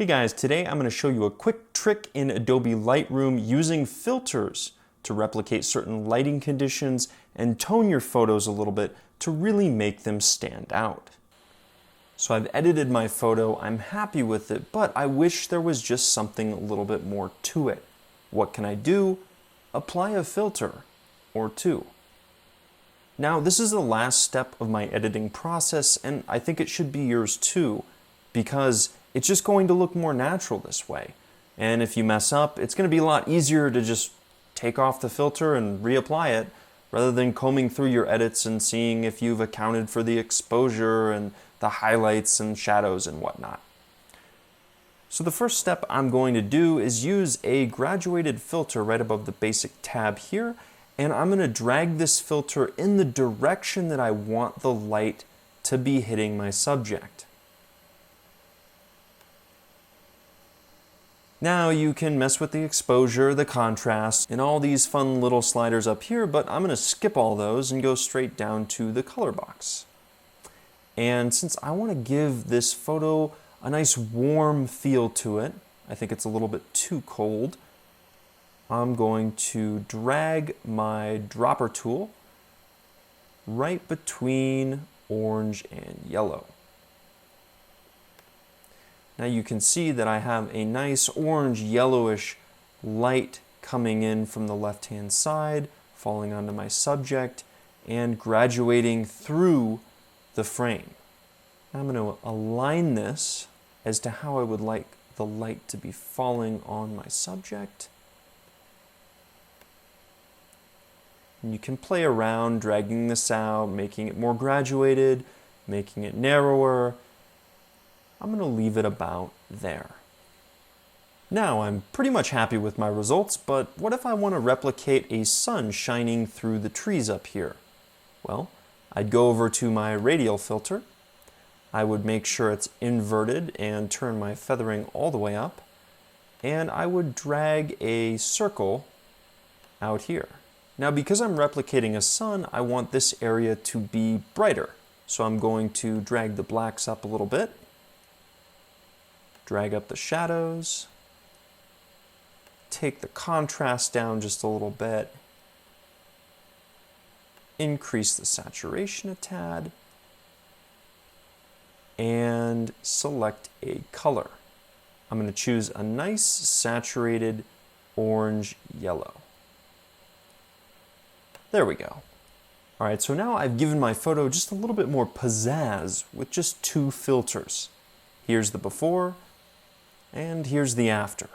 Hey guys, today I'm going to show you a quick trick in Adobe Lightroom using filters to replicate certain lighting conditions and tone your photos a little bit to really make them stand out. So I've edited my photo, I'm happy with it, but I wish there was just something a little bit more to it. What can I do? Apply a filter or two. Now this is the last step of my editing process, and I think it should be yours too, because it's just going to look more natural this way. And if you mess up, it's going to be a lot easier to just take off the filter and reapply it, rather than combing through your edits and seeing if you've accounted for the exposure and the highlights and shadows and whatnot. So the first step I'm going to do is use a graduated filter right above the basic tab here, and I'm going to drag this filter in the direction that I want the light to be hitting my subject. Now you can mess with the exposure, the contrast, and all these fun little sliders up here, but I'm going to skip all those and go straight down to the color box. And since I want to give this photo a nice warm feel to it, I think it's a little bit too cold, I'm going to drag my dropper tool right between orange and yellow. Now you can see that I have a nice orange yellowish light coming in from the left hand side, falling onto my subject and graduating through the frame. I'm going to align this as to how I would like the light to be falling on my subject. And you can play around dragging this out, making it more graduated, making it narrower. I'm going to leave it about there. Now I'm pretty much happy with my results, but what if I want to replicate a sun shining through the trees up here? Well, I'd go over to my radial filter. I would make sure it's inverted and turn my feathering all the way up. And I would drag a circle out here. Now because I'm replicating a sun, I want this area to be brighter. So I'm going to drag the blacks up a little bit. Drag up the shadows, take the contrast down just a little bit, increase the saturation a tad, and select a color. I'm going to choose a nice saturated orange yellow. There we go. All right, so now I've given my photo just a little bit more pizzazz with just two filters. Here's the before, and here's the after.